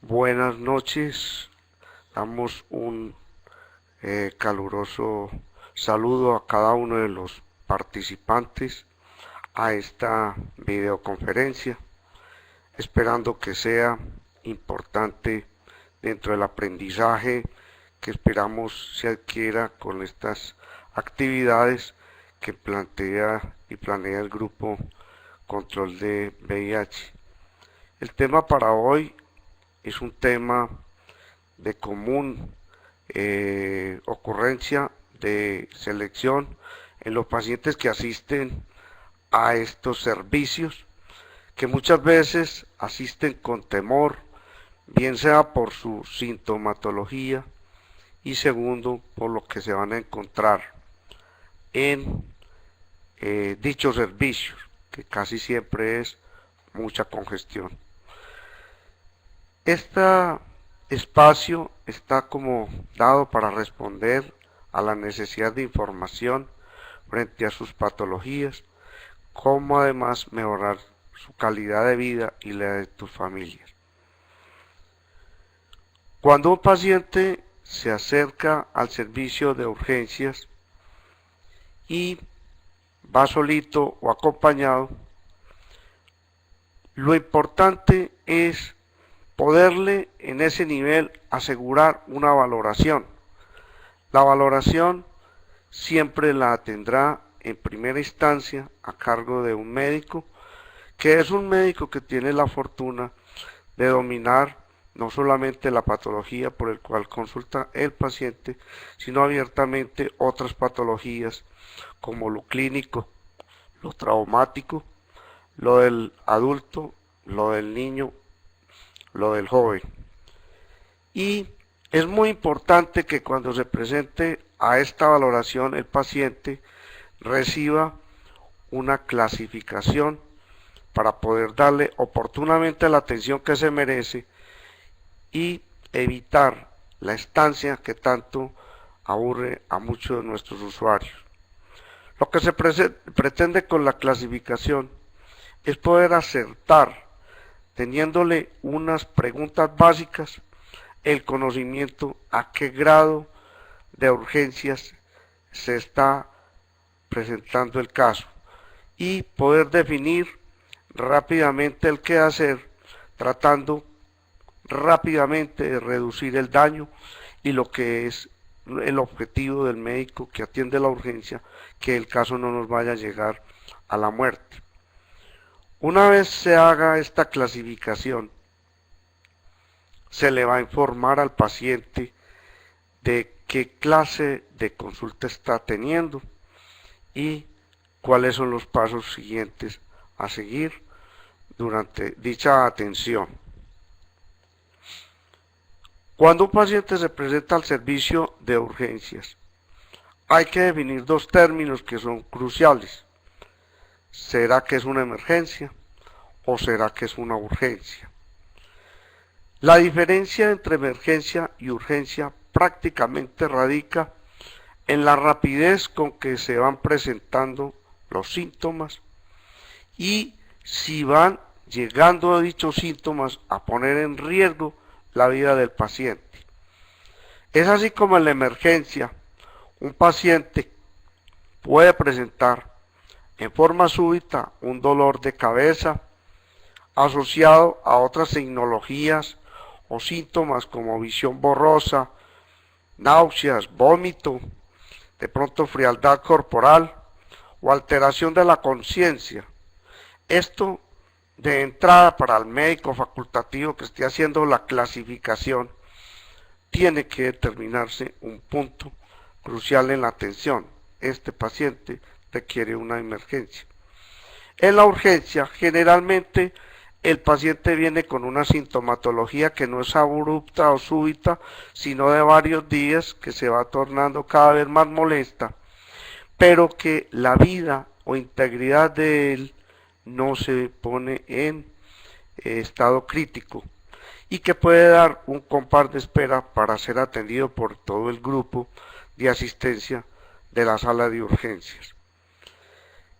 Buenas noches, damos un caluroso saludo a cada uno de los participantes a esta videoconferencia, esperando que sea importante dentro del aprendizaje que esperamos se adquiera con estas actividades que plantea y planea el grupo Control de VIH. El tema para hoy es un tema de común ocurrencia de selección en los pacientes que asisten a estos servicios, que muchas veces asisten con temor, bien sea por su sintomatología y segundo, por lo que se van a encontrar en dichos servicios, que casi siempre es mucha congestión. Este espacio está como dado para responder a la necesidad de información frente a sus patologías, como además mejorar su calidad de vida y la de tus familias. Cuando un paciente se acerca al servicio de urgencias y va solito o acompañado, lo importante es poderle en ese nivel asegurar una valoración. La valoración siempre la tendrá en primera instancia a cargo de un médico, que es un médico que tiene la fortuna de dominar no solamente la patología por el cual consulta el paciente, sino abiertamente otras patologías como lo clínico, lo traumático, lo del adulto, lo del niño, lo del joven. Y es muy importante que cuando se presente a esta valoración el paciente reciba una clasificación para poder darle oportunamente la atención que se merece y evitar la estancia que tanto aburre a muchos de nuestros usuarios. Lo que se pretende con la clasificación es poder acertar, teniéndole unas preguntas básicas, el conocimiento a qué grado de urgencias se está presentando el caso y poder definir rápidamente el qué hacer, tratando rápidamente de reducir el daño y lo que es el objetivo del médico que atiende la urgencia, que el caso no nos vaya a llegar a la muerte. Una vez se haga esta clasificación, se le va a informar al paciente de qué clase de consulta está teniendo y cuáles son los pasos siguientes a seguir durante dicha atención. Cuando un paciente se presenta al servicio de urgencias, hay que definir dos términos que son cruciales. ¿Será que es una emergencia o será que es una urgencia? La diferencia entre emergencia y urgencia prácticamente radica en la rapidez con que se van presentando los síntomas y si van llegando a dichos síntomas a poner en riesgo la vida del paciente. Es así como en la emergencia un paciente puede presentar en forma súbita un dolor de cabeza asociado a otras tecnologías o síntomas como visión borrosa, náuseas, vómito, de pronto frialdad corporal o alteración de la conciencia. Esto de entrada para el médico facultativo que esté haciendo la clasificación tiene que determinarse un punto crucial en la atención. Este paciente requiere una emergencia. En la urgencia, generalmente el paciente viene con una sintomatología que no es abrupta o súbita, sino de varios días, que se va tornando cada vez más molesta, pero que la vida o integridad de él no se pone en estado crítico y que puede dar un compás de espera para ser atendido por todo el grupo de asistencia de la sala de urgencias.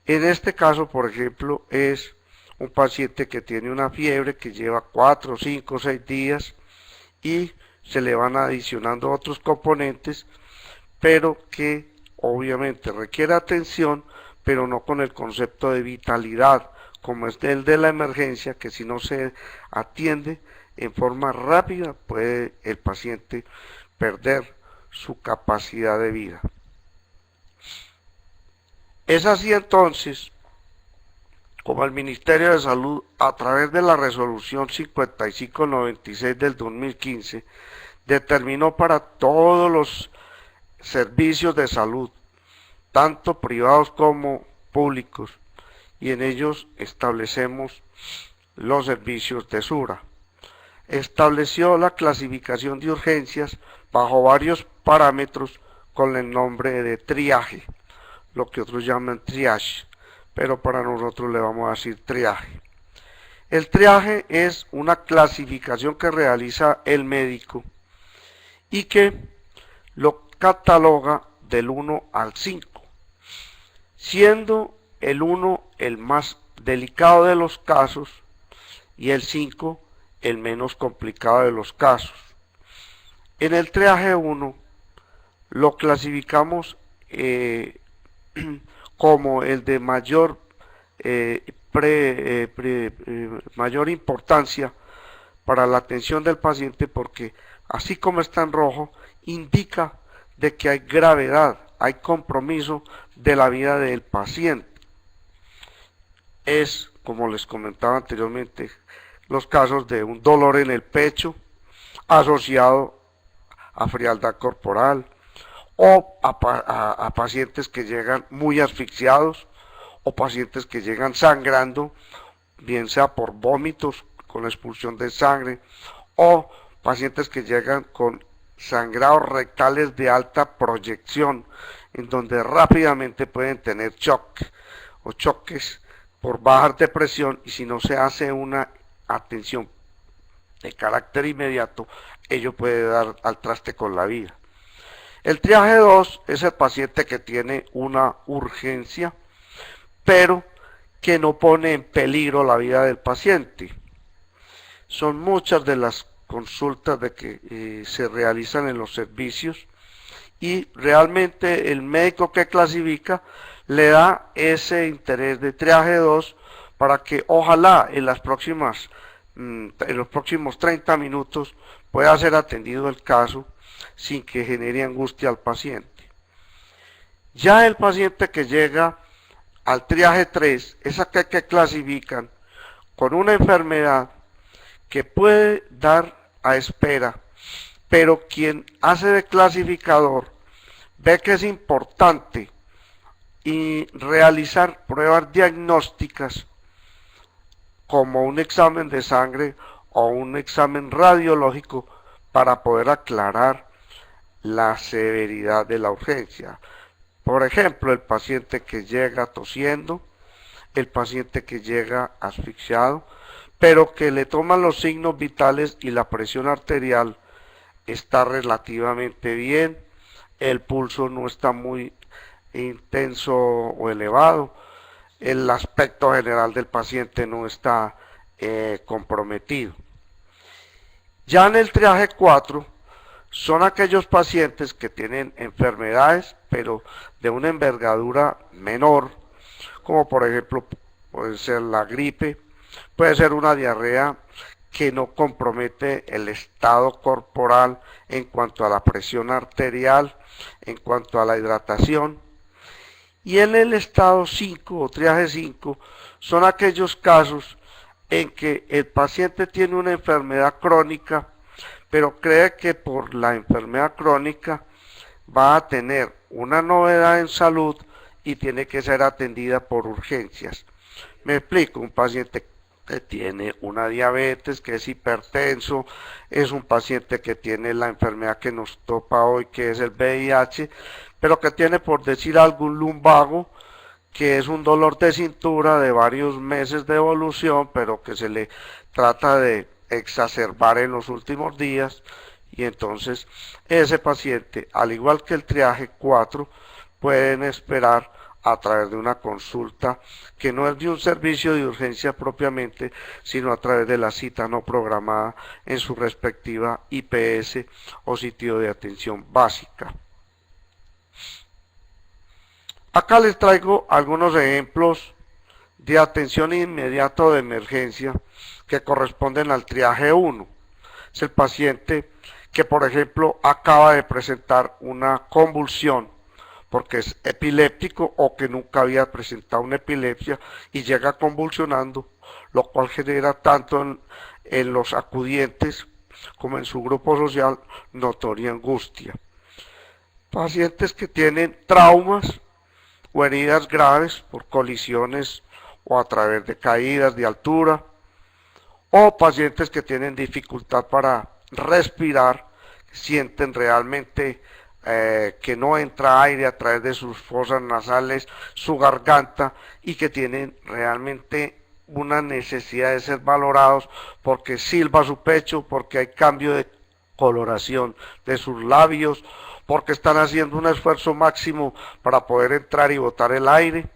En este caso, por ejemplo, es un paciente que tiene una fiebre que lleva 4, 5, 6 días y se le van adicionando otros componentes, pero que obviamente requiere atención, pero no con el concepto de vitalidad, como es el de la emergencia, que si no se atiende en forma rápida puede el paciente perder su capacidad de vida. Es así entonces como el Ministerio de Salud, a través de la resolución 5596 del 2015, determinó para todos los servicios de salud, tanto privados como públicos, y en ellos establecemos los servicios de SURA. Estableció la clasificación de urgencias bajo varios parámetros con el nombre de triaje, lo que otros llaman triage, pero para nosotros le vamos a decir triaje. El triaje es una clasificación que realiza el médico y que lo cataloga del 1 al 5, siendo el 1 el más delicado de los casos y el 5 el menos complicado de los casos. En el triaje 1 lo clasificamos como el de mayor, mayor importancia para la atención del paciente, porque así como está en rojo, indica de que hay gravedad, hay compromiso de la vida del paciente. Es, como les comentaba anteriormente, los casos de un dolor en el pecho asociado a frialdad corporal, o a pacientes que llegan muy asfixiados, o pacientes que llegan sangrando, bien sea por vómitos con expulsión de sangre, o pacientes que llegan con sangrados rectales de alta proyección, en donde rápidamente pueden tener shock o choques por baja de presión, y si no se hace una atención de carácter inmediato, ello puede dar al traste con la vida. El triaje 2 es el paciente que tiene una urgencia, pero que no pone en peligro la vida del paciente. Son muchas de las consultas de que se realizan en los servicios, y realmente el médico que clasifica le da ese interés de triaje 2 para que ojalá en los próximos 30 minutos pueda ser atendido el caso sin que genere angustia al paciente. Ya el paciente que llega al triaje 3 es aquel que clasifican con una enfermedad que puede dar a espera, pero quien hace de clasificador ve que es importante y realizar pruebas diagnósticas como un examen de sangre o un examen radiológico para poder aclarar la severidad de la urgencia. Por ejemplo, el paciente que llega tosiendo, el paciente que llega asfixiado, pero que le toman los signos vitales y la presión arterial está relativamente bien, el pulso no está muy intenso o elevado, el aspecto general del paciente no está comprometido. Ya en el triaje 4 son aquellos pacientes que tienen enfermedades, pero de una envergadura menor, como por ejemplo puede ser la gripe, puede ser una diarrea que no compromete el estado corporal en cuanto a la presión arterial, en cuanto a la hidratación. Y en el estado 5 o triaje 5 son aquellos casos en que el paciente tiene una enfermedad crónica, pero cree que por la enfermedad crónica va a tener una novedad en salud y tiene que ser atendida por urgencias. Me explico, un paciente que tiene una diabetes, que es hipertenso, es un paciente que tiene la enfermedad que nos topa hoy, que es el VIH, pero que tiene, por decir algo, un lumbago, que es un dolor de cintura de varios meses de evolución, pero que se le trata de exacerbar en los últimos días, y entonces ese paciente, al igual que el triaje 4, pueden esperar a través de una consulta que no es de un servicio de urgencia propiamente, sino a través de la cita no programada en su respectiva IPS o sitio de atención básica. Acá les traigo algunos ejemplos de atención inmediata o de emergencia que corresponden al triaje 1. Es el paciente que, por ejemplo, acaba de presentar una convulsión porque es epiléptico o que nunca había presentado una epilepsia y llega convulsionando, lo cual genera tanto en los acudientes como en su grupo social notoria angustia. Pacientes que tienen traumas o heridas graves por colisiones o a través de caídas de altura, o pacientes que tienen dificultad para respirar, sienten realmente que no entra aire a través de sus fosas nasales, su garganta, y que tienen realmente una necesidad de ser valorados porque silba su pecho, porque hay cambio de coloración de sus labios, porque están haciendo un esfuerzo máximo para poder entrar y botar el aire.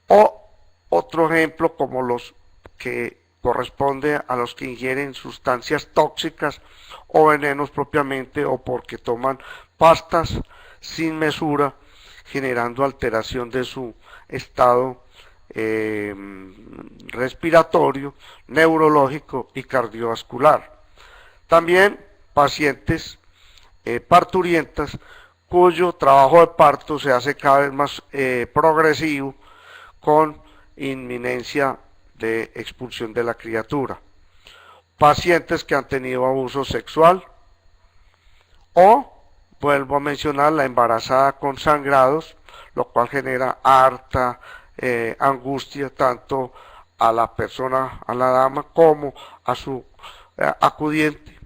O otro ejemplo como los que corresponde a los que ingieren sustancias tóxicas o venenos propiamente, o porque toman pastas sin mesura, generando alteración de su estado respiratorio, neurológico y cardiovascular. También pacientes parturientas cuyo trabajo de parto se hace cada vez más progresivo, con inminencia de expulsión de la criatura. Pacientes que han tenido abuso sexual, o vuelvo a mencionar la embarazada con sangrados, lo cual genera harta angustia tanto a la persona, a la dama, como a su acudiente.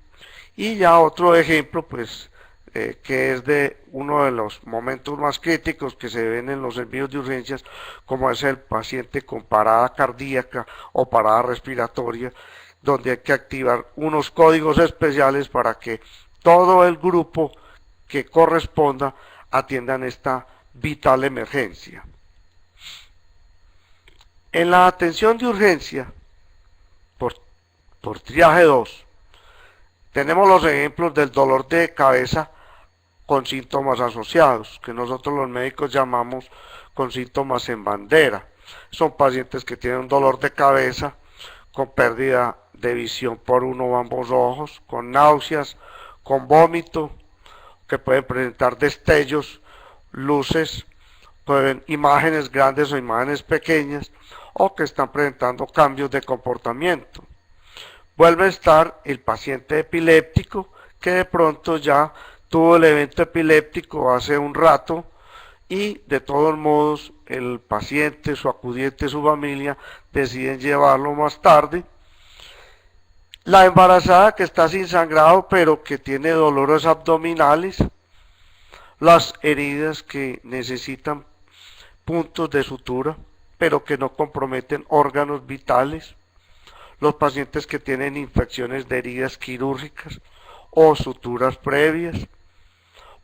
Y ya otro ejemplo, pues, que es de uno de los momentos más críticos que se ven en los envíos de urgencias, como es el paciente con parada cardíaca o parada respiratoria, donde hay que activar unos códigos especiales para que todo el grupo que corresponda atiendan esta vital emergencia. En la atención de urgencia, por triaje 2, tenemos los ejemplos del dolor de cabeza con síntomas asociados, que nosotros los médicos llamamos con síntomas en bandera. Son pacientes que tienen un dolor de cabeza con pérdida de visión por uno o ambos ojos, con náuseas, con vómito, que pueden presentar destellos, luces, pueden imágenes grandes o imágenes pequeñas, o que están presentando cambios de comportamiento. Vuelve a estar el paciente epiléptico que de pronto ya tuvo el evento epiléptico hace un rato y de todos modos el paciente, su acudiente, su familia deciden llevarlo más tarde. La embarazada que está sin sangrado pero que tiene dolores abdominales, las heridas que necesitan puntos de sutura pero que no comprometen órganos vitales, los pacientes que tienen infecciones de heridas quirúrgicas o suturas previas,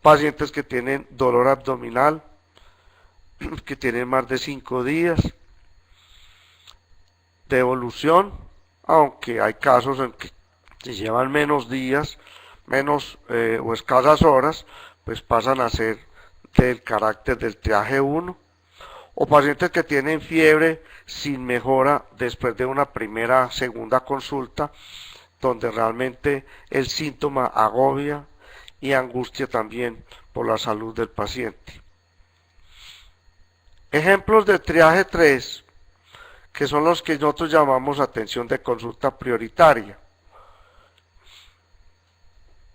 pacientes que tienen dolor abdominal, que tienen más de 5 días de evolución, aunque hay casos en que se llevan menos días, menos o escasas horas, pues pasan a ser del carácter del triaje 1, o pacientes que tienen fiebre sin mejora después de una primera, segunda consulta, donde realmente el síntoma agobia y angustia también por la salud del paciente. Ejemplos de triaje 3, que son los que nosotros llamamos atención de consulta prioritaria.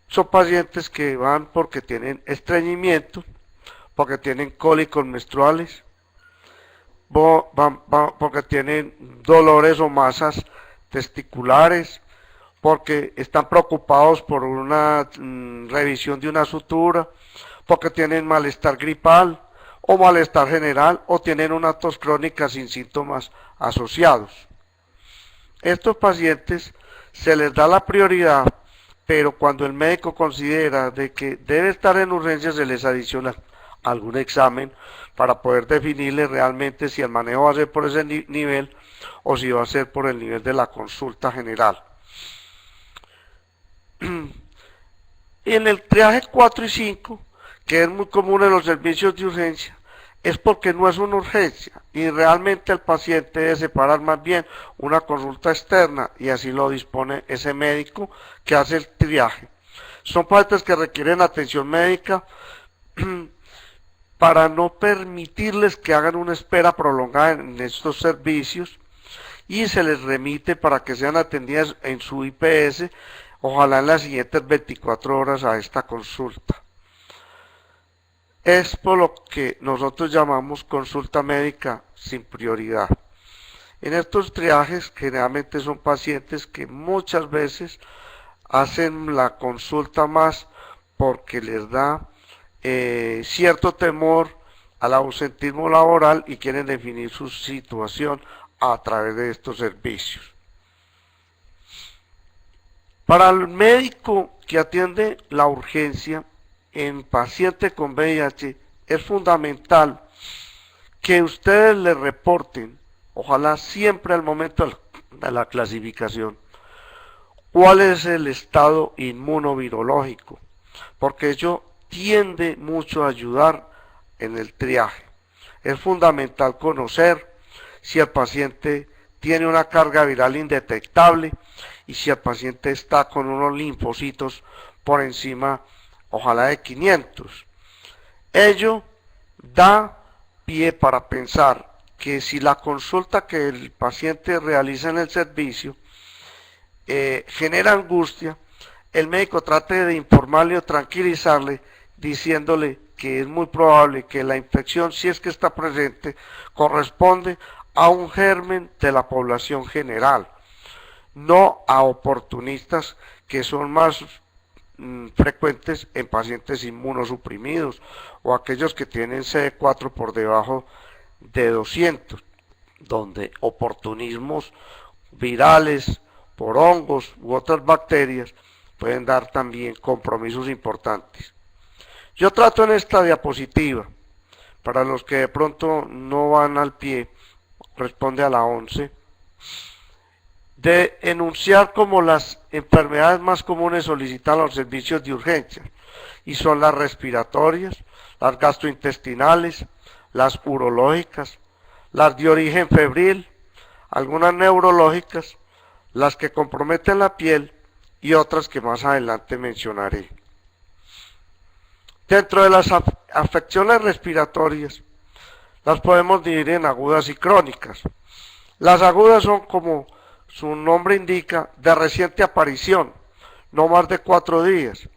Son pacientes que van porque tienen estreñimiento, porque tienen cólicos menstruales, porque tienen dolores o masas testiculares, porque están preocupados por una revisión de una sutura, porque tienen malestar gripal o malestar general, o tienen una tos crónica sin síntomas asociados. Estos pacientes se les da la prioridad, pero cuando el médico considera de que debe estar en urgencias se les adiciona algún examen para poder definirle realmente si el manejo va a ser por ese nivel o si va a ser por el nivel de la consulta general. Y en el triaje 4 y 5, que es muy común en los servicios de urgencia, es porque no es una urgencia y realmente el paciente debe separar más bien una consulta externa y así lo dispone ese médico que hace el triaje. Son pacientes que requieren atención médica para no permitirles que hagan una espera prolongada en estos servicios y se les remite para que sean atendidas en su IPS, ojalá en las siguientes 24 horas a esta consulta. Es por lo que nosotros llamamos consulta médica sin prioridad. En estos triajes generalmente son pacientes que muchas veces hacen la consulta más porque les da cierto temor al ausentismo laboral y quieren definir su situación a través de estos servicios. Para el médico que atiende la urgencia en paciente con VIH es fundamental que ustedes le reporten, ojalá siempre al momento de la clasificación, cuál es el estado inmunovirológico, porque ello tiende mucho a ayudar en el triaje. Es fundamental conocer si el paciente tiene una carga viral indetectable y si el paciente está con unos linfocitos por encima, ojalá de 500. Ello da pie para pensar que si la consulta que el paciente realiza en el servicio genera angustia, el médico trate de informarle o tranquilizarle diciéndole que es muy probable que la infección, si es que está presente, corresponde a un germen de la población general, no a oportunistas que son más frecuentes en pacientes inmunosuprimidos o aquellos que tienen CD4 por debajo de 200, donde oportunismos virales por hongos u otras bacterias pueden dar también compromisos importantes. Yo trato en esta diapositiva, para los que de pronto no van al pie, responde a la 11, de enunciar como las enfermedades más comunes solicitan los servicios de urgencia, y son las respiratorias, las gastrointestinales, las urológicas, las de origen febril, algunas neurológicas, las que comprometen la piel y otras que más adelante mencionaré. Dentro de las afecciones respiratorias, las podemos dividir en agudas y crónicas. Las agudas son, como su nombre indica, de reciente aparición, no más de 4 días.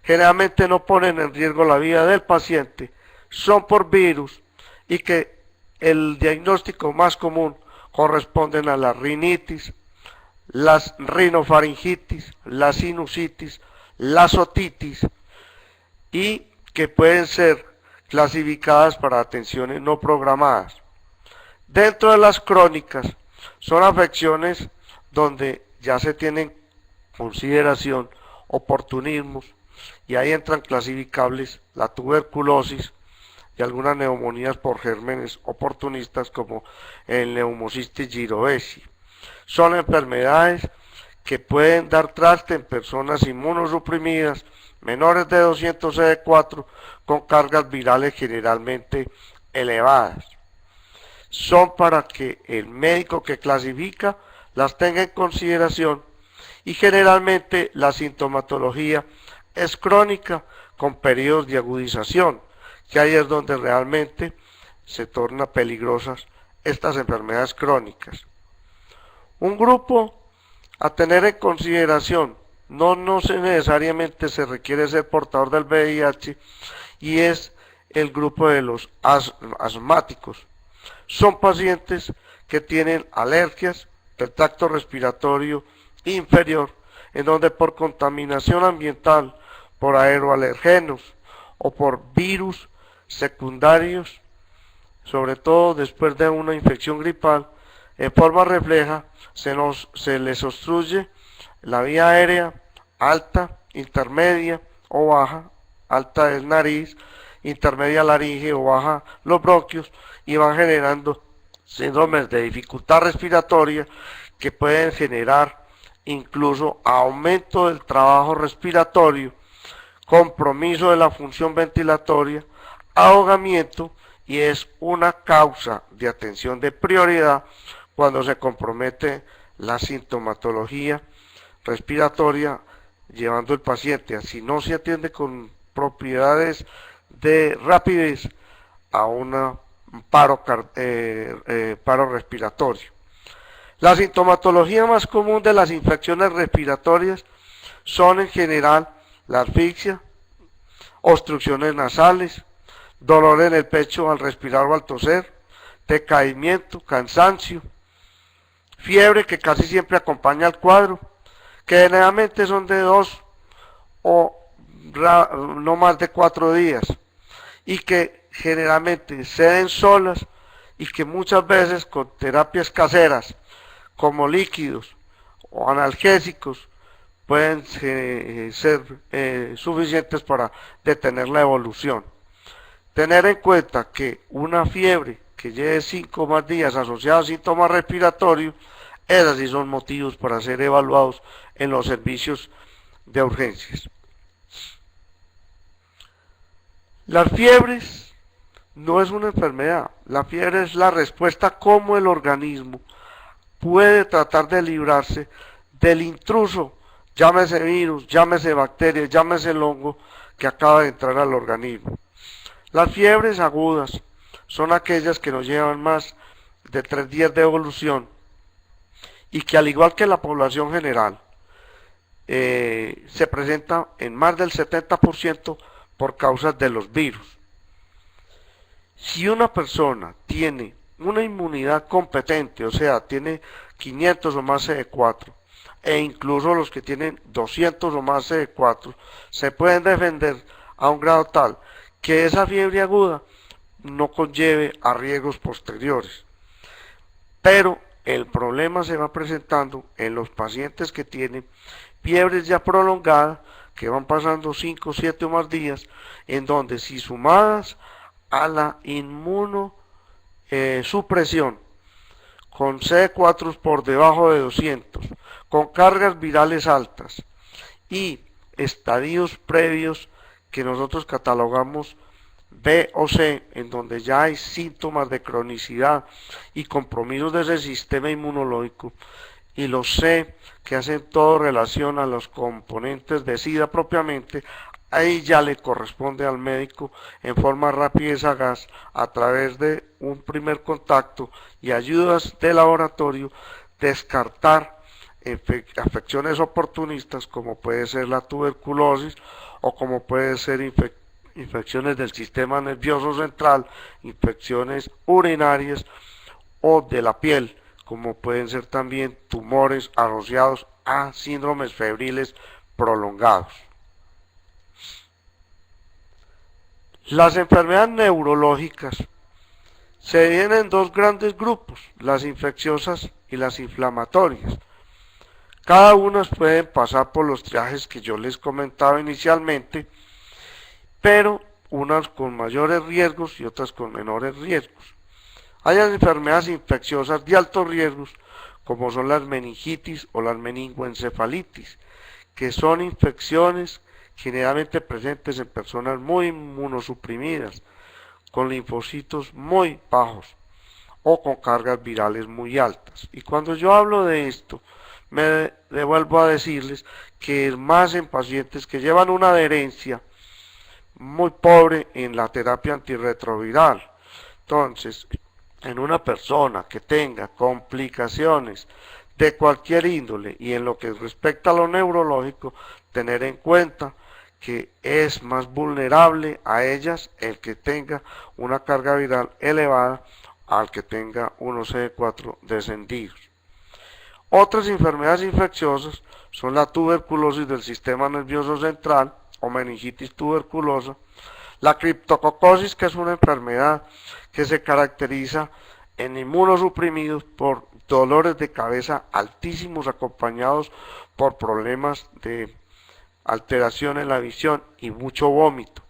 Generalmente no ponen en riesgo la vida del paciente, son por virus y que el diagnóstico más común corresponden a la rinitis, las rinofaringitis, la sinusitis, las otitis y que pueden ser clasificadas para atenciones no programadas. Dentro de las crónicas son afecciones donde ya se tienen consideración oportunismos y ahí entran clasificables la tuberculosis y algunas neumonías por gérmenes oportunistas como el Pneumocystis jirovecii. Son enfermedades que pueden dar traste en personas inmunosuprimidas menores de 200 CD4 con cargas virales generalmente elevadas. Son para que el médico que clasifica las tenga en consideración y generalmente la sintomatología es crónica con periodos de agudización, que ahí es donde realmente se tornan peligrosas estas enfermedades crónicas. Un grupo a tener en consideración, no necesariamente se requiere ser portador del VIH, y es el grupo de los asmáticos. Son pacientes que tienen alergias del tracto respiratorio inferior, en donde por contaminación ambiental, por aeroalergenos o por virus secundarios, sobre todo después de una infección gripal, en forma refleja se les obstruye la vía aérea alta, intermedia o baja. Alta es nariz intermedia laringe o baja los bronquios y van generando síndromes de dificultad respiratoria que pueden generar incluso aumento del trabajo respiratorio, compromiso de la función ventilatoria, ahogamiento, y es una causa de atención de prioridad cuando se compromete la sintomatología respiratoria, llevando el paciente, si no se atiende con propiedades de rapidez, a un paro respiratorio. La sintomatología más común de las infecciones respiratorias son en general la asfixia, obstrucciones nasales, dolor en el pecho al respirar o al toser, decaimiento, cansancio, fiebre que casi siempre acompaña al cuadro, que generalmente son de 2 o no más de 4 días y que generalmente ceden solas y que muchas veces con terapias caseras como líquidos o analgésicos pueden ser suficientes para detener la evolución. Tener en cuenta que una fiebre que lleve 5 o más días asociada a síntomas respiratorios, esas sí son motivos para ser evaluados en los servicios de urgencias. Las fiebres no es una enfermedad, la fiebre es la respuesta como el organismo puede tratar de librarse del intruso, llámese virus, llámese bacteria, llámese el hongo que acaba de entrar al organismo. Las fiebres agudas son aquellas que no llevan más de 3 días de evolución y que al igual que la población general se presenta en más del 70% por causas de los virus. Si una persona tiene una inmunidad competente, o sea, tiene 500 o más CD4, e incluso los que tienen 200 o más CD4, se pueden defender a un grado tal que esa fiebre aguda no conlleve a riesgos posteriores. Pero el problema se va presentando en los pacientes que tienen fiebres ya prolongadas, que van pasando 5, 7 o más días, en donde si sumadas a la inmunosupresión, con CD4 por debajo de 200, con cargas virales altas y estadios previos que nosotros catalogamos B o C, en donde ya hay síntomas de cronicidad y compromisos de ese sistema inmunológico, y los C, que hacen todo relación a los componentes de SIDA propiamente, ahí ya le corresponde al médico en forma rápida y sagaz, a través de un primer contacto y ayudas de laboratorio, descartar afecciones oportunistas como puede ser la tuberculosis o como puede ser infecciones del sistema nervioso central, infecciones urinarias o de la piel, como pueden ser también tumores asociados a síndromes febriles prolongados. Las enfermedades neurológicas se dividen en dos grandes grupos, las infecciosas y las inflamatorias. Cada una pueden pasar por los triajes que yo les comentaba inicialmente, pero unas con mayores riesgos y otras con menores riesgos. Hay enfermedades infecciosas de altos riesgos, como son las meningitis o las meningoencefalitis, que son infecciones generalmente presentes en personas muy inmunosuprimidas, con linfocitos muy bajos o con cargas virales muy altas. Y cuando yo hablo de esto, me devuelvo a decirles que es más en pacientes que llevan una adherencia muy pobre en la terapia antirretroviral. Entonces, en una persona que tenga complicaciones de cualquier índole y en lo que respecta a lo neurológico, tener en cuenta que es más vulnerable a ellas el que tenga una carga viral elevada al que tenga unos CD4 descendidos. Otras enfermedades infecciosas son la tuberculosis del sistema nervioso central o meningitis tuberculosa, la criptococosis, que es una enfermedad que se caracteriza en inmunosuprimidos por dolores de cabeza altísimos acompañados por problemas de alteración en la visión y mucho vómito.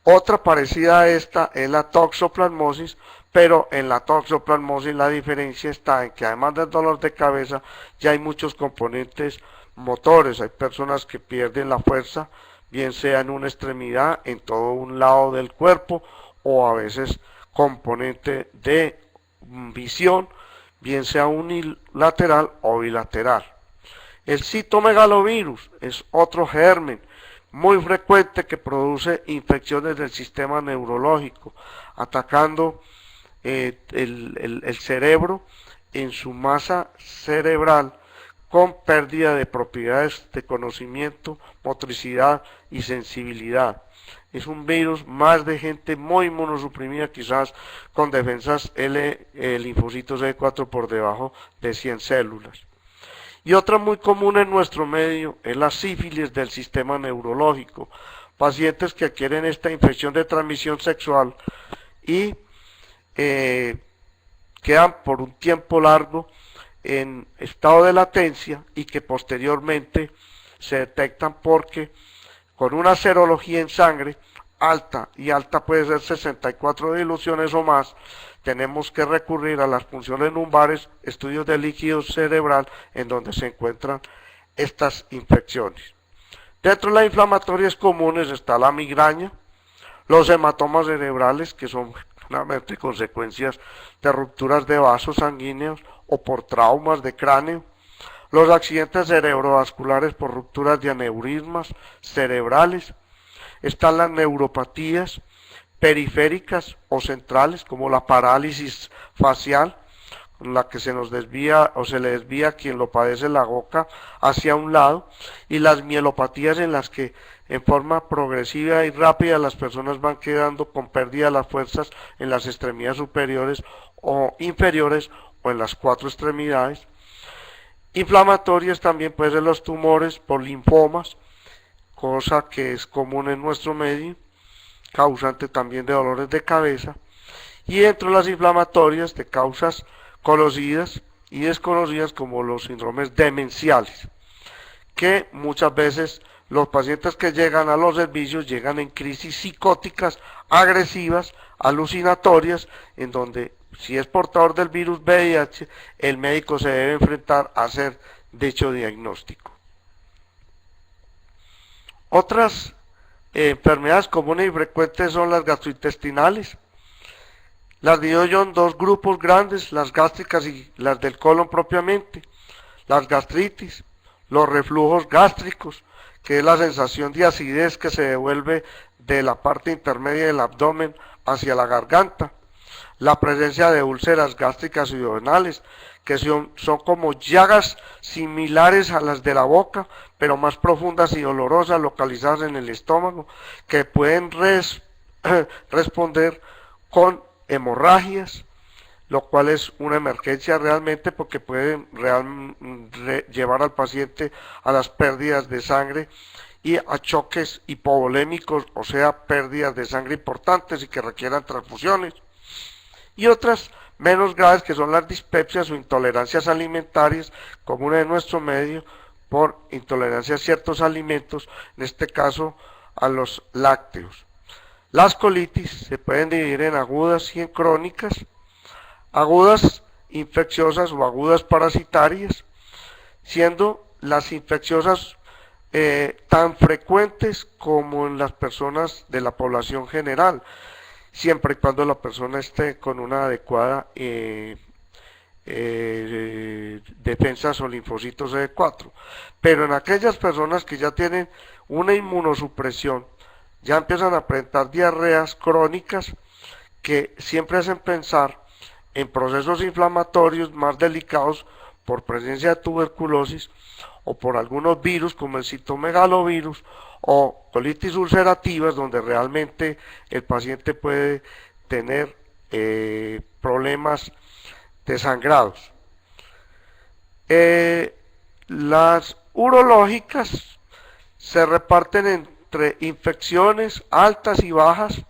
Otra parecida a esta es la toxoplasmosis, pero en la toxoplasmosis la diferencia está en que además del dolor de cabeza ya hay muchos componentes motores. Hay personas que pierden la fuerza, bien sea en una extremidad, en todo un lado del cuerpo, o a veces componente de visión, bien sea unilateral o bilateral. El citomegalovirus es otro germen muy frecuente que produce infecciones del sistema neurológico, atacando el cerebro en su masa cerebral con pérdida de propiedades de conocimiento, motricidad y sensibilidad. Es un virus más de gente muy inmunosuprimida, quizás con defensas linfocitos CD4 por debajo de 100 células. Y otra muy común en nuestro medio es la sífilis del sistema neurológico. Pacientes que adquieren esta infección de transmisión sexual y quedan por un tiempo largo en estado de latencia y que posteriormente se detectan porque con una serología en sangre alta, y alta puede ser 64 diluciones o más, tenemos que recurrir a las funciones lumbares, estudios de líquido cerebral en donde se encuentran estas infecciones. Dentro de las inflamatorias comunes está la migraña, los hematomas cerebrales, que son generalmente consecuencias de rupturas de vasos sanguíneos o por traumas de cráneo, los accidentes cerebrovasculares por rupturas de aneurismas cerebrales, están las neuropatías periféricas o centrales, como la parálisis facial, con la que se nos desvía o se le desvía a quien lo padece la boca hacia un lado, y las mielopatías en las que en forma progresiva y rápida las personas van quedando con pérdida de las fuerzas en las extremidades superiores o inferiores o en las cuatro extremidades. Inflamatorias también pueden ser los tumores por linfomas, cosa que es común en nuestro medio, causante también de dolores de cabeza, y dentro de las inflamatorias de causas conocidas y desconocidas como los síndromes demenciales, que muchas veces los pacientes que llegan a los servicios llegan en crisis psicóticas, agresivas, alucinatorias, en donde si es portador del virus VIH, el médico se debe enfrentar a hacer dicho diagnóstico. Otras enfermedades comunes y frecuentes son las gastrointestinales. Las divido yo en dos grupos grandes, las gástricas y las del colon propiamente. Las gastritis, los reflujos gástricos, que es la sensación de acidez que se devuelve de la parte intermedia del abdomen hacia la garganta. La presencia de úlceras gástricas y duodenales, que son como llagas similares a las de la boca, pero más profundas y dolorosas, localizadas en el estómago, que pueden responder con hemorragias, lo cual es una emergencia realmente porque puede llevar al paciente a las pérdidas de sangre y a choques hipovolémicos, o sea, pérdidas de sangre importantes y que requieran transfusiones. Y otras menos graves que son las dispepsias o intolerancias alimentarias comunes en nuestro medio por intolerancia a ciertos alimentos, en este caso a los lácteos. Las colitis se pueden dividir en agudas y en crónicas. Agudas infecciosas o agudas parasitarias, siendo las infecciosas tan frecuentes como en las personas de la población general, siempre y cuando la persona esté con una adecuada defensas o linfocitos CD4. Pero en aquellas personas que ya tienen una inmunosupresión, ya empiezan a presentar diarreas crónicas que siempre hacen pensar en procesos inflamatorios más delicados por presencia de tuberculosis o por algunos virus como el citomegalovirus o colitis ulcerativas, donde realmente el paciente puede tener problemas de sangrados. Las urológicas se reparten entre infecciones altas y bajas,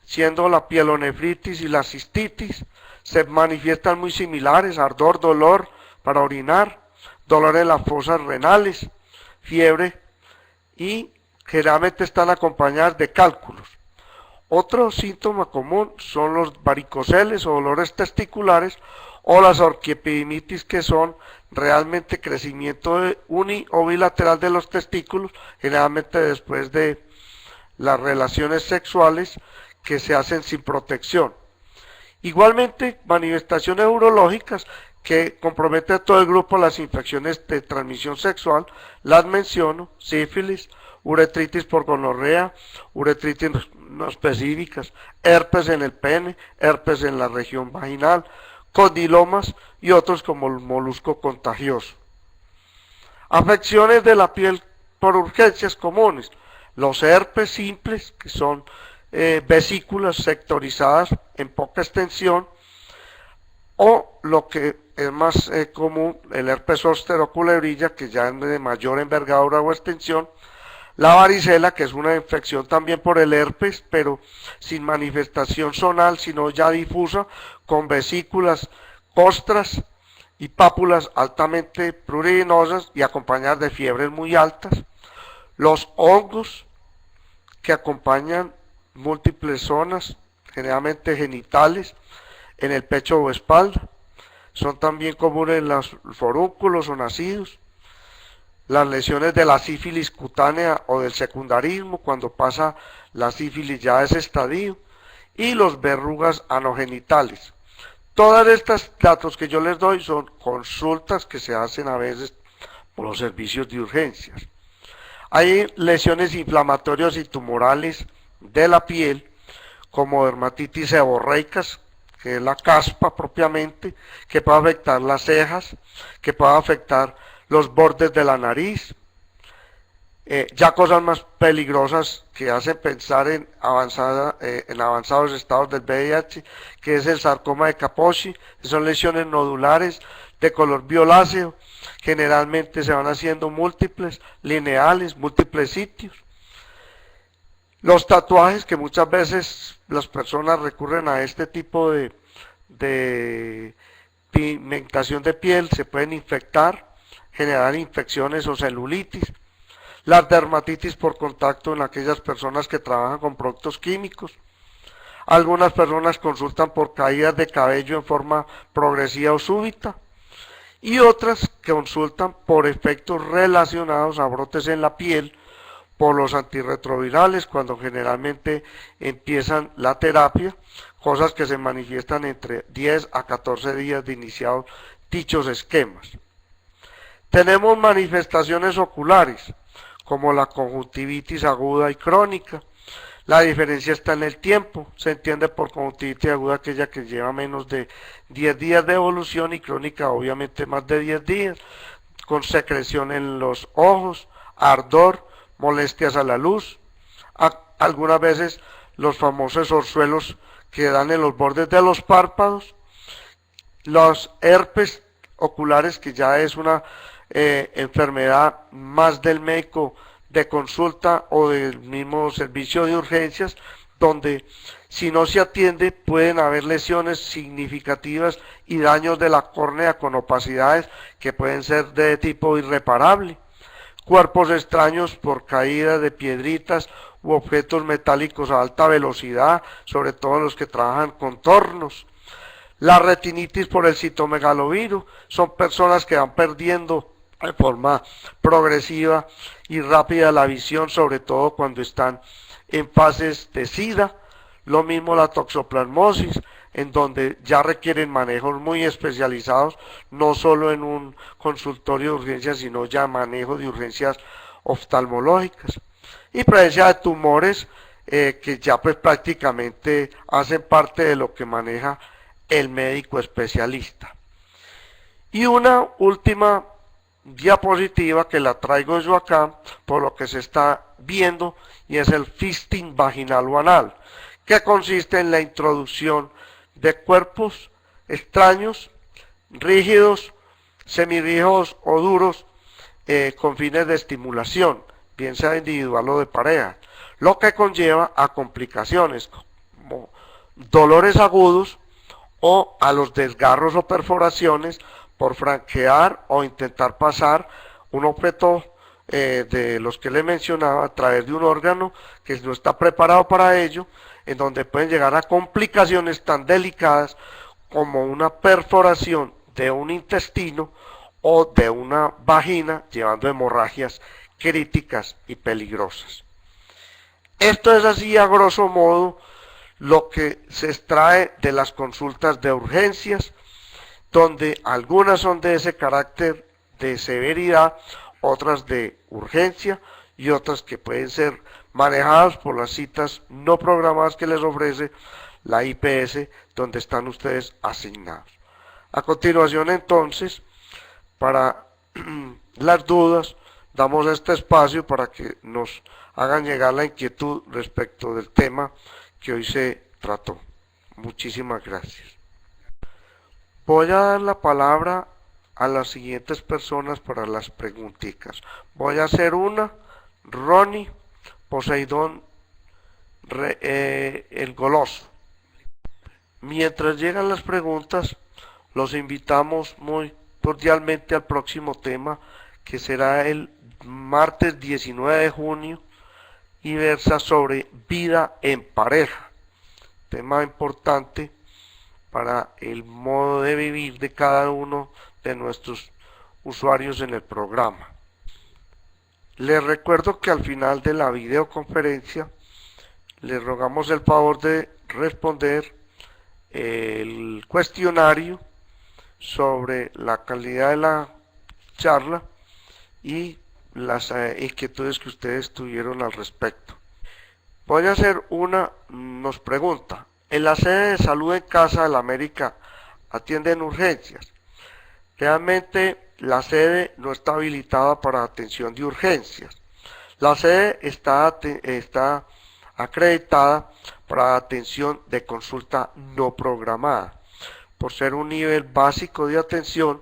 siendo la pielonefritis y la cistitis se manifiestan muy similares: ardor, dolor para orinar, dolor en las fosas renales, fiebre, y generalmente están acompañadas de cálculos. Otro síntoma común son los varicoceles o dolores testiculares o las orquiepidimitis, que son realmente crecimiento uni o bilateral de los testículos, generalmente después de las relaciones sexuales que se hacen sin protección. Igualmente, manifestaciones urológicas que comprometen a todo el grupo. Las infecciones de transmisión sexual, las menciono: sífilis, uretritis por gonorrea, uretritis no específicas, herpes en el pene, herpes en la región vaginal, condilomas y otros como el molusco contagioso. Afecciones de la piel por urgencias comunes: los herpes simples, que son vesículas sectorizadas en poca extensión, o lo que es más común, el herpes zóster o culebrilla, que ya es de mayor envergadura o extensión. La varicela, que es una infección también por el herpes, pero sin manifestación zonal, sino ya difusa, con vesículas, costras y pápulas altamente pruriginosas y acompañadas de fiebres muy altas. Los hongos, que acompañan múltiples zonas, generalmente genitales, en el pecho o espalda. Son también comunes los forúnculos o nacidos. Las lesiones de la sífilis cutánea o del secundarismo, cuando pasa la sífilis ya a ese estadio, y los verrugas anogenitales. Todas estas datos que yo les doy son consultas que se hacen a veces por los servicios de urgencias. Hay lesiones inflamatorias y tumorales de la piel, como dermatitis seborreicas, que es la caspa propiamente, que puede afectar las cejas, que puede afectar los bordes de la nariz. Ya cosas más peligrosas que hacen pensar en avanzados estados del VIH, que es el sarcoma de Kaposi. Son lesiones nodulares de color violáceo, generalmente se van haciendo múltiples, lineales, múltiples sitios. Los tatuajes, que muchas veces las personas recurren a este tipo de pigmentación de piel, se pueden infectar, generar infecciones o celulitis. Las dermatitis por contacto en aquellas personas que trabajan con productos químicos. Algunas personas consultan por caídas de cabello en forma progresiva o súbita, y otras consultan por efectos relacionados a brotes en la piel, por los antirretrovirales, cuando generalmente empiezan la terapia, cosas que se manifiestan entre 10 a 14 días de iniciados dichos esquemas. Tenemos manifestaciones oculares, como la conjuntivitis aguda y crónica. La diferencia está en el tiempo. Se entiende por conjuntivitis aguda aquella que lleva menos de 10 días de evolución, y crónica obviamente más de 10 días, con secreción en los ojos, ardor, molestias a la luz, algunas veces los famosos orzuelos que dan en los bordes de los párpados, los herpes oculares, que ya es una enfermedad más del médico de consulta o del mismo servicio de urgencias, donde si no se atiende pueden haber lesiones significativas y daños de la córnea con opacidades que pueden ser de tipo irreparable. Cuerpos extraños por caída de piedritas u objetos metálicos a alta velocidad, sobre todo los que trabajan con tornos. La retinitis por el citomegalovirus, son personas que van perdiendo de forma progresiva y rápida la visión, sobre todo cuando están en fases de SIDA. Lo mismo la toxoplasmosis, en donde ya requieren manejos muy especializados, no solo en un consultorio de urgencias, sino ya manejo de urgencias oftalmológicas. Y presencia de tumores que ya pues prácticamente hacen parte de lo que maneja el médico especialista. Y una última diapositiva que la traigo yo acá, por lo que se está viendo, y es el fisting vaginal o anal, que consiste en la introducción de cuerpos extraños, rígidos, semirrígidos o duros, con fines de estimulación, bien sea individual o de pareja, lo que conlleva a complicaciones como dolores agudos o a los desgarros o perforaciones por franquear o intentar pasar un objeto de los que le mencionaba a través de un órgano que no está preparado para ello, en donde pueden llegar a complicaciones tan delicadas como una perforación de un intestino o de una vagina, llevando hemorragias críticas y peligrosas. Esto es así a grosso modo lo que se extrae de las consultas de urgencias, donde algunas son de ese carácter de severidad, otras de urgencia y otras que pueden ser manejadas por las citas no programadas que les ofrece la IPS, donde están ustedes asignados. A continuación, entonces, para las dudas, damos este espacio para que nos hagan llegar la inquietud respecto del tema que hoy se trató. Muchísimas gracias. Voy a dar la palabra a las siguientes personas para las preguntitas. Voy a hacer una, Ronnie, Poseidón, el Goloso. Mientras llegan las preguntas, los invitamos muy cordialmente al próximo tema, que será el martes 19 de junio y versa sobre vida en pareja, tema importante para el modo de vivir de cada uno de nuestros usuarios en el programa. Les recuerdo que al final de la videoconferencia les rogamos el favor de responder el cuestionario sobre la calidad de la charla y las inquietudes que ustedes tuvieron al respecto. Voy a hacer una, nos pregunta, ¿en la sede de salud en Casa de la América atienden urgencias? Realmente la sede no está habilitada para atención de urgencias. La sede está acreditada para atención de consulta no programada, por ser un nivel básico de atención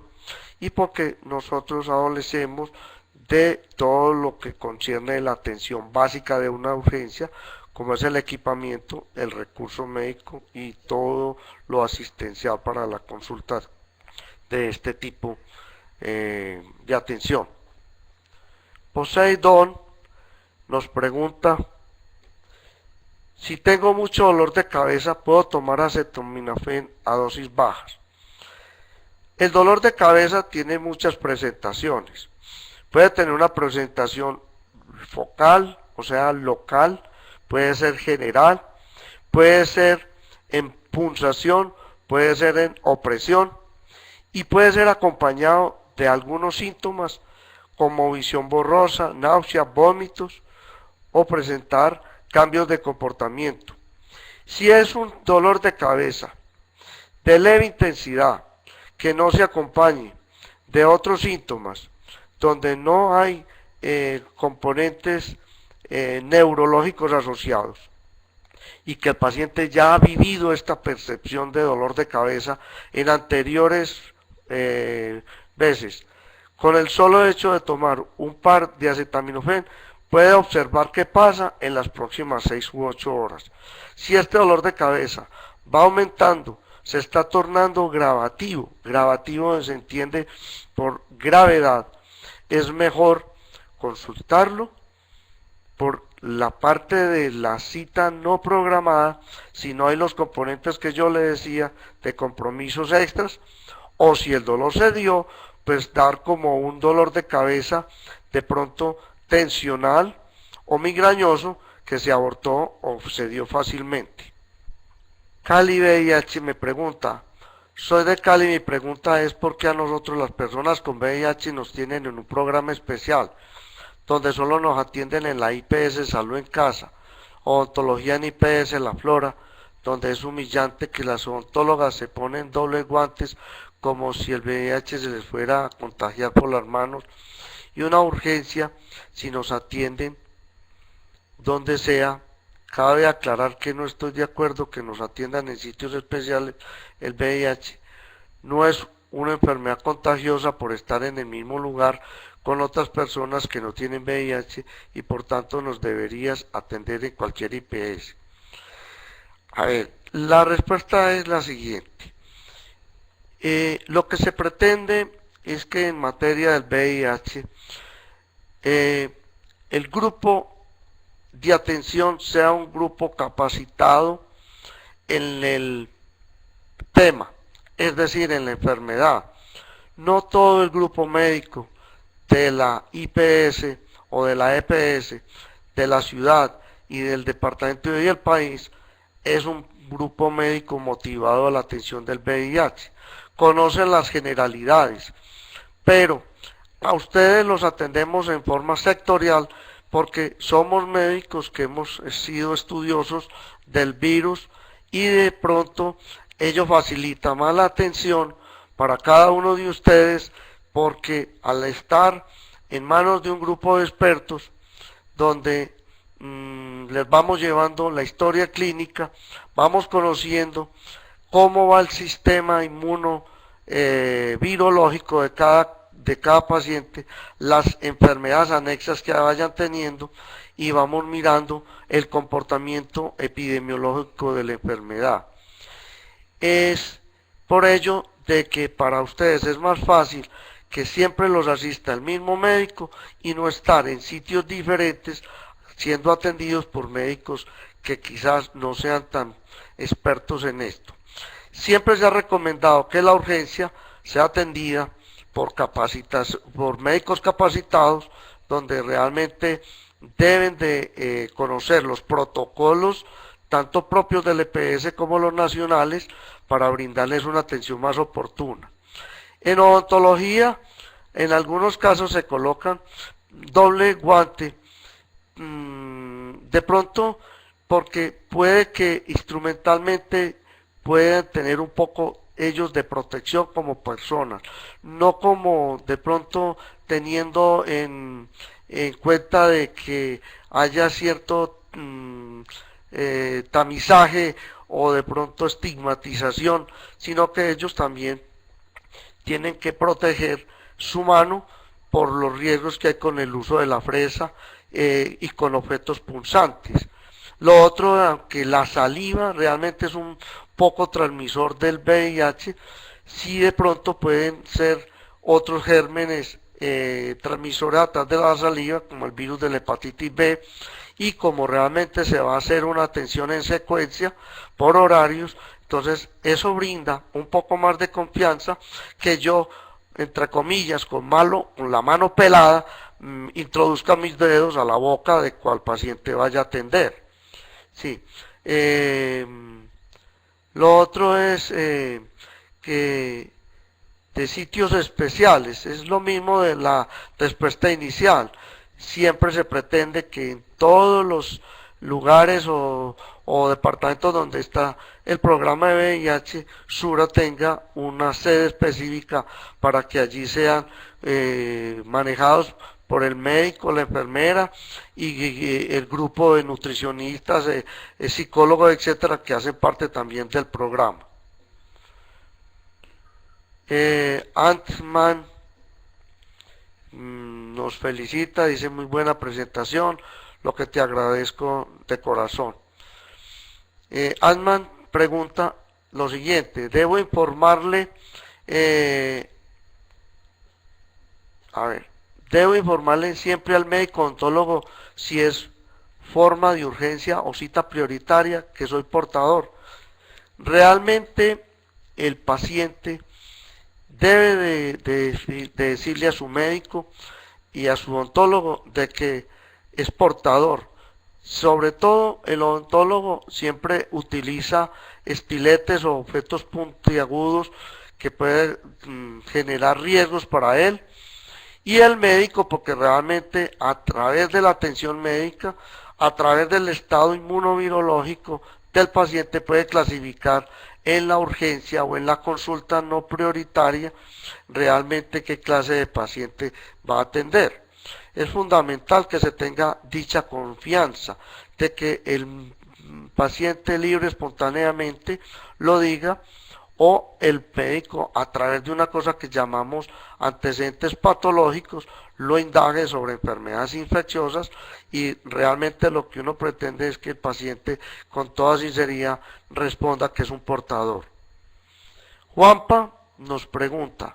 y porque nosotros adolecemos de todo lo que concierne la atención básica de una urgencia, como es el equipamiento, el recurso médico y todo lo asistencial para la consulta de este tipo de atención. Poseidón nos pregunta: si tengo mucho dolor de cabeza, ¿puedo tomar acetaminofén a dosis bajas? El dolor de cabeza tiene muchas presentaciones. Puede tener una presentación focal, o sea, local, puede ser general, puede ser en punzación, puede ser en opresión y puede ser acompañado de algunos síntomas como visión borrosa, náuseas, vómitos o presentar cambios de comportamiento. Si es un dolor de cabeza de leve intensidad que no se acompañe de otros síntomas, donde no hay componentes neurológicos asociados y que el paciente ya ha vivido esta percepción de dolor de cabeza en anteriores veces, con el solo hecho de tomar un par de acetaminofén puede observar qué pasa en las próximas 6 u 8 horas. Si este dolor de cabeza va aumentando, se está tornando gravativo se entiende por gravedad, es mejor consultarlo por la parte de la cita no programada, si no hay los componentes que yo le decía de compromisos extras, o si el dolor se dio, pues dar como un dolor de cabeza de pronto tensional o migrañoso que se abortó o se dio fácilmente. Cali VIH me pregunta, soy de Cali, mi pregunta es por qué a nosotros las personas con VIH nos tienen en un programa especial, donde solo nos atienden en la IPS Salud en Casa, odontología en IPS La Flora, donde es humillante que las odontólogas se ponen dobles guantes como si el VIH se les fuera a contagiar por las manos, y una urgencia si nos atienden donde sea. Cabe aclarar que no estoy de acuerdo que nos atiendan en sitios especiales. El VIH no es una enfermedad contagiosa por estar en el mismo lugar con otras personas que no tienen VIH y por tanto nos deberías atender en cualquier IPS. A ver, la respuesta es la siguiente. Lo que se pretende es que en materia del VIH, el grupo de atención sea un grupo capacitado en el tema, es decir, en la enfermedad. No todo el grupo médico de la IPS o de la EPS de la ciudad y del departamento y del país es un grupo médico motivado a la atención del VIH. Conocen las generalidades, pero a ustedes los atendemos en forma sectorial porque somos médicos que hemos sido estudiosos del virus y de pronto ello facilita más la atención para cada uno de ustedes porque al estar en manos de un grupo de expertos donde les vamos llevando la historia clínica, vamos conociendo cómo va el sistema inmuno virológico de cada paciente, las enfermedades anexas que vayan teniendo y vamos mirando el comportamiento epidemiológico de la enfermedad. Es por ello de que para ustedes es más fácil que siempre los asista el mismo médico y no estar en sitios diferentes siendo atendidos por médicos que quizás no sean tan expertos en esto. Siempre se ha recomendado que la urgencia sea atendida por médicos capacitados donde realmente deben de conocer los protocolos tanto propios del EPS como los nacionales para brindarles una atención más oportuna. En odontología, en algunos casos se colocan doble guante, de pronto porque puede que instrumentalmente puedan tener un poco ellos de protección como personas, no como de pronto teniendo en cuenta de que haya cierto tamizaje o de pronto estigmatización, sino que ellos también tienen que proteger su mano por los riesgos que hay con el uso de la fresa y con objetos punzantes. Lo otro, aunque la saliva realmente es un poco transmisor del VIH, sí de pronto pueden ser otros gérmenes transmisores a través de la saliva, como el virus de la hepatitis B, y como realmente se va a hacer una atención en secuencia por horarios, entonces eso brinda un poco más de confianza que yo, entre comillas, con la mano pelada, introduzca mis dedos a la boca de cual paciente vaya a atender. Sí. Lo otro es que de sitios especiales, es lo mismo de la respuesta inicial. Siempre se pretende que en todos los lugares o departamentos donde está el programa de VIH, Sura tenga una sede específica para que allí sean manejados por el médico, la enfermera y el grupo de nutricionistas, psicólogos, etcétera, que hacen parte también del programa. Antman nos felicita, dice muy buena presentación, lo que te agradezco de corazón. Antman pregunta lo siguiente: debo informarle debo informarle siempre al médico odontólogo si es forma de urgencia o cita prioritaria que soy portador. Realmente el paciente debe de decirle a su médico y a su odontólogo de que es portador. Sobre todo el odontólogo siempre utiliza estiletes o objetos puntiagudos que pueden generar riesgos para él, y el médico porque realmente a través de la atención médica, a través del estado inmunovirológico del paciente puede clasificar en la urgencia o en la consulta no prioritaria realmente qué clase de paciente va a atender. Es fundamental que se tenga dicha confianza de que el paciente libre espontáneamente lo diga, o el médico a través de una cosa que llamamos antecedentes patológicos lo indague sobre enfermedades infecciosas, y realmente lo que uno pretende es que el paciente con toda sinceridad responda que es un portador. Juanpa nos pregunta: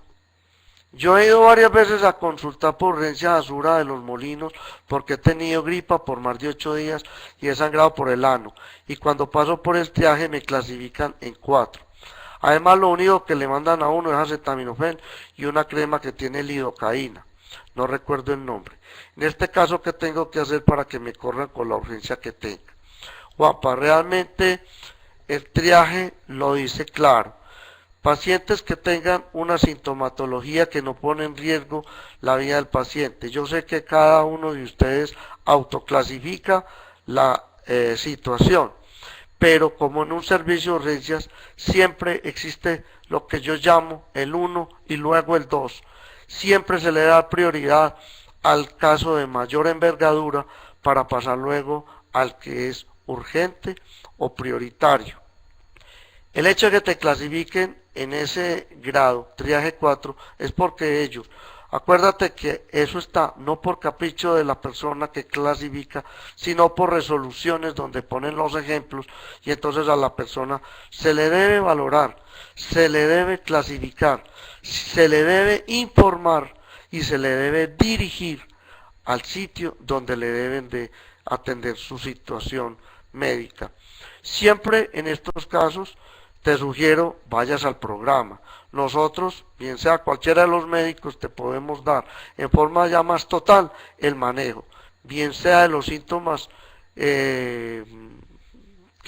Yo he ido varias veces a consultar por urgencia a Asura de los Molinos porque he tenido gripa por más de 8 días y he sangrado por el ano. Y cuando paso por el triaje me clasifican en 4. Además, lo único que le mandan a uno es acetaminofén y una crema que tiene lidocaína. No recuerdo el nombre. En este caso, ¿qué tengo que hacer para que me corran con la urgencia que tenga? Juanpa, realmente el triaje lo dice claro. Pacientes que tengan una sintomatología que no pone en riesgo la vida del paciente. Yo sé que cada uno de ustedes autoclasifica la situación, pero como en un servicio de urgencias siempre existe lo que yo llamo el 1 y luego el 2. Siempre se le da prioridad al caso de mayor envergadura para pasar luego al que es urgente o prioritario. El hecho de que te clasifiquen en ese grado, triaje 4, es porque ellos, acuérdate que eso está no por capricho de la persona que clasifica, sino por resoluciones donde ponen los ejemplos y entonces a la persona se le debe valorar, se le debe clasificar, se le debe informar y se le debe dirigir al sitio donde le deben de atender su situación médica. Siempre en estos casos te sugiero vayas al programa. Nosotros, bien sea cualquiera de los médicos, te podemos dar en forma ya más total el manejo, bien sea de los síntomas que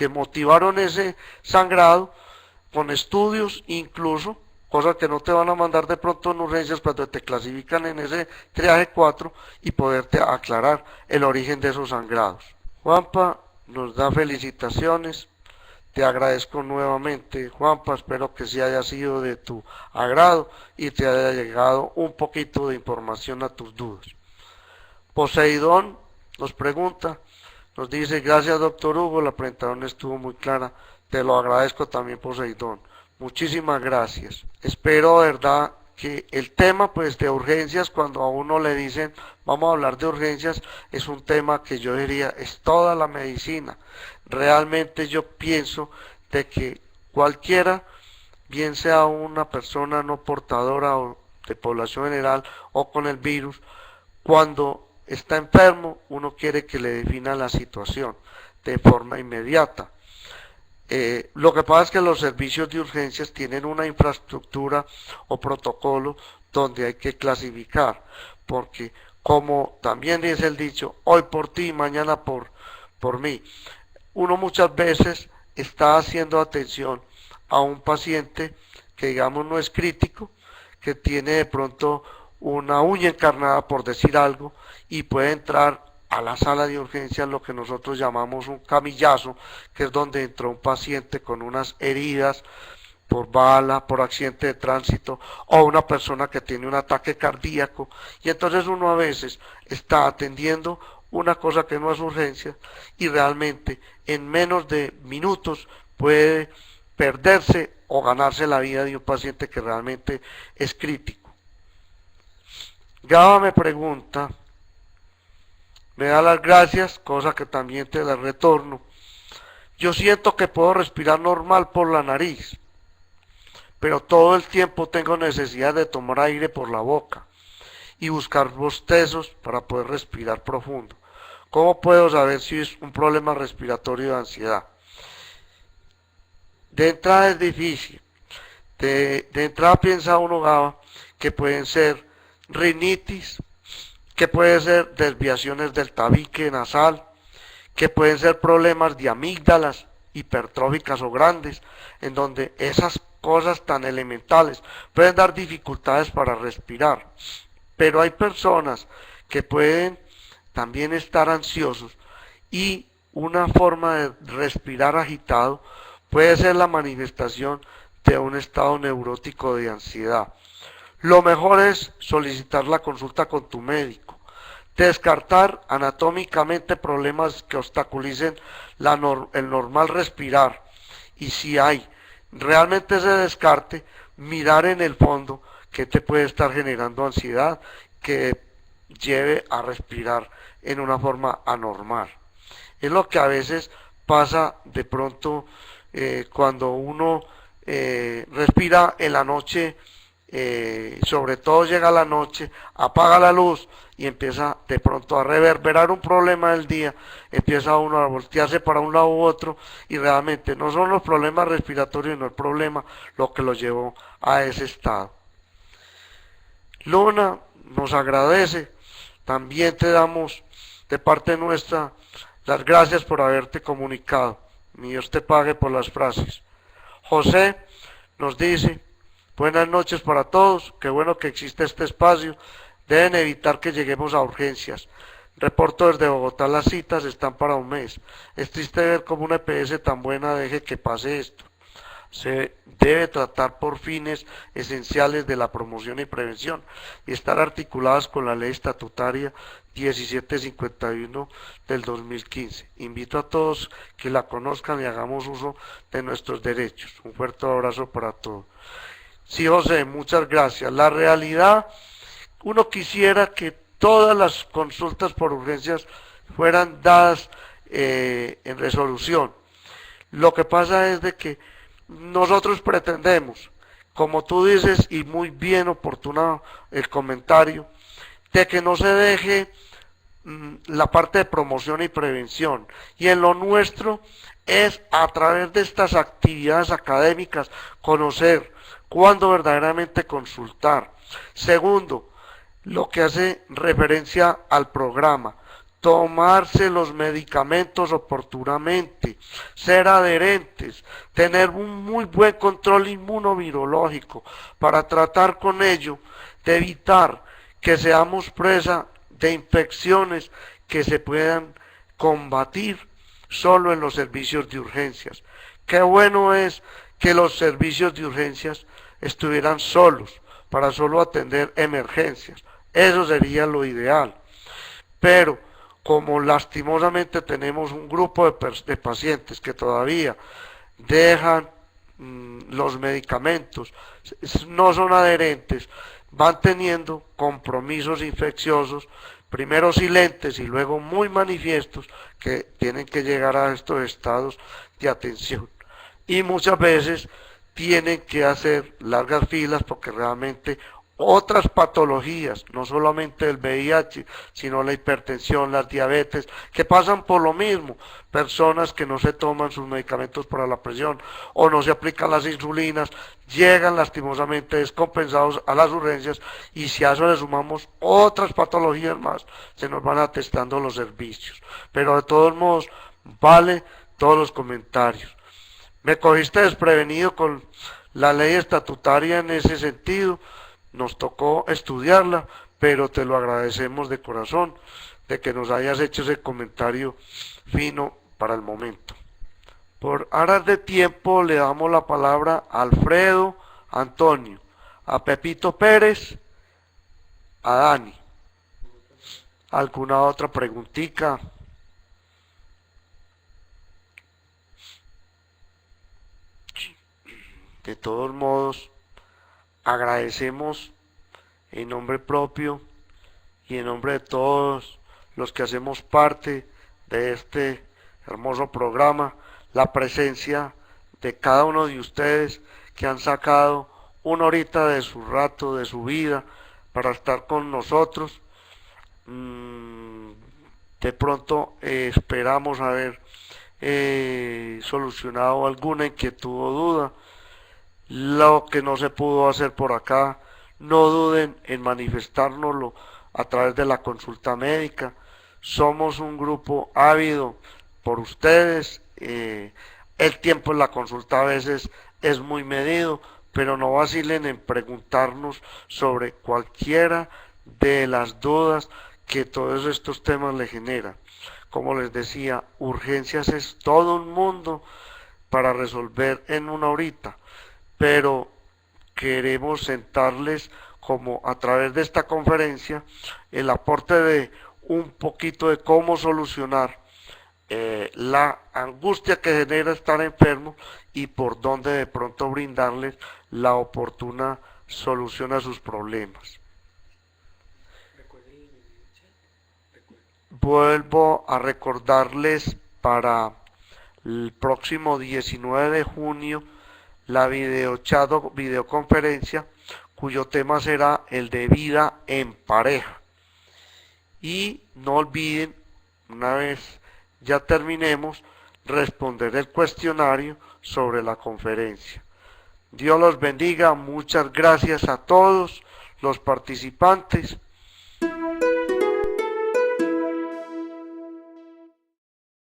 motivaron ese sangrado, con estudios incluso, cosas que no te van a mandar de pronto en urgencias cuando te clasifican en ese triaje 4 y poderte aclarar el origen de esos sangrados. Juanpa nos da felicitaciones. Te agradezco nuevamente, Juanpa, espero que sí haya sido de tu agrado y te haya llegado un poquito de información a tus dudas. Poseidón nos pregunta, nos dice, gracias doctor Hugo, la presentación estuvo muy clara, te lo agradezco también Poseidón, muchísimas gracias. Espero, verdad, que el tema pues de urgencias, cuando a uno le dicen vamos a hablar de urgencias, es un tema que yo diría es toda la medicina. Realmente yo pienso de que cualquiera, bien sea una persona no portadora o de población general o con el virus, cuando está enfermo uno quiere que le defina la situación de forma inmediata. Lo que pasa es que los servicios de urgencias tienen una infraestructura o protocolo donde hay que clasificar, porque como también dice el dicho, hoy por ti, mañana por mí, uno muchas veces está haciendo atención a un paciente que digamos no es crítico, que tiene de pronto una uña encarnada por decir algo y puede entrar a la sala de urgencias lo que nosotros llamamos un camillazo, que es donde entró un paciente con unas heridas por bala, por accidente de tránsito, o una persona que tiene un ataque cardíaco, y entonces uno a veces está atendiendo una cosa que no es urgencia y realmente en menos de minutos puede perderse o ganarse la vida de un paciente que realmente es crítico. Gaba me pregunta, me da las gracias, cosa que también te la retorno. Yo siento que puedo respirar normal por la nariz, pero todo el tiempo tengo necesidad de tomar aire por la boca y buscar bostezos para poder respirar profundo. ¿Cómo puedo saber si es un problema respiratorio de ansiedad? De entrada es difícil. De entrada piensa uno, Gaba, que pueden ser rinitis, que pueden ser desviaciones del tabique nasal, que pueden ser problemas de amígdalas hipertróficas o grandes, en donde esas cosas tan elementales pueden dar dificultades para respirar. Pero hay personas que pueden también estar ansiosos y una forma de respirar agitado puede ser la manifestación de un estado neurótico de ansiedad. Lo mejor es solicitar la consulta con tu médico, descartar anatómicamente problemas que obstaculicen el normal respirar y si hay realmente ese descarte, mirar en el fondo qué te puede estar generando ansiedad que lleve a respirar en una forma anormal. Es lo que a veces pasa de pronto cuando uno respira en la noche sobre todo llega la noche, apaga la luz y empieza de pronto a reverberar un problema del día, empieza uno a voltearse para un lado u otro y realmente no son los problemas respiratorios, no el problema lo que lo llevó a ese estado. Luna nos agradece, también te damos de parte nuestra las gracias por haberte comunicado. Mi Dios te pague por las frases. José nos dice, buenas noches para todos, qué bueno que existe este espacio, deben evitar que lleguemos a urgencias. Reporto desde Bogotá, las citas están para un mes. Es triste ver cómo una EPS tan buena deje que pase esto. Se debe tratar por fines esenciales de la promoción y prevención y estar articuladas con la ley estatutaria 1751 del 2015. Invito a todos que la conozcan y hagamos uso de nuestros derechos. Un fuerte abrazo para todos. Sí, José, muchas gracias. La realidad, uno quisiera que todas las consultas por urgencias fueran dadas en resolución. Lo que pasa es de que nosotros pretendemos, como tú dices, y muy bien oportuno el comentario, de que no se deje la parte de promoción y prevención. Y en lo nuestro es a través de estas actividades académicas conocer cuándo verdaderamente consultar. Segundo, lo que hace referencia al programa, tomarse los medicamentos oportunamente, ser adherentes, tener un muy buen control inmunovirológico para tratar con ello de evitar que seamos presa de infecciones que se puedan combatir solo en los servicios de urgencias. Qué bueno es que los servicios de urgencias estuvieran solos para solo atender emergencias. Eso sería lo ideal. Pero como lastimosamente tenemos un grupo de pacientes que todavía dejan los medicamentos, no son adherentes, van teniendo compromisos infecciosos, primero silentes y luego muy manifiestos, que tienen que llegar a estos estados de atención. Y muchas veces tienen que hacer largas filas porque realmente otras patologías, no solamente el VIH, sino la hipertensión, las diabetes, que pasan por lo mismo. Personas que no se toman sus medicamentos para la presión o no se aplican las insulinas, llegan lastimosamente descompensados a las urgencias y si a eso le sumamos otras patologías más, se nos van atestando los servicios. Pero de todos modos, vale todos los comentarios. Me cogiste desprevenido con la ley estatutaria en ese sentido. Nos tocó estudiarla, pero te lo agradecemos de corazón de que nos hayas hecho ese comentario fino para el momento. Por aras de tiempo le damos la palabra a Alfredo Antonio, a Pepito Pérez, a Dani. ¿Alguna otra preguntita? De todos modos, agradecemos en nombre propio y en nombre de todos los que hacemos parte de este hermoso programa la presencia de cada uno de ustedes que han sacado una horita de su rato, de su vida, para estar con nosotros. De pronto esperamos haber solucionado alguna inquietud o duda. Lo que no se pudo hacer por acá, no duden en manifestárnoslo a través de la consulta médica. Somos un grupo ávido por ustedes. El tiempo en la consulta a veces es muy medido, pero no vacilen en preguntarnos sobre cualquiera de las dudas que todos estos temas le generan. Como les decía, urgencias es todo un mundo para resolver en una horita, pero queremos sentarles como a través de esta conferencia el aporte de un poquito de cómo solucionar la angustia que genera estar enfermo y por dónde de pronto brindarles la oportuna solución a sus problemas. Vuelvo a recordarles para el próximo 19 de junio la videoconferencia cuyo tema será el de vida en pareja. Y no olviden, una vez ya terminemos, responder el cuestionario sobre la conferencia. Dios los bendiga, muchas gracias a todos los participantes.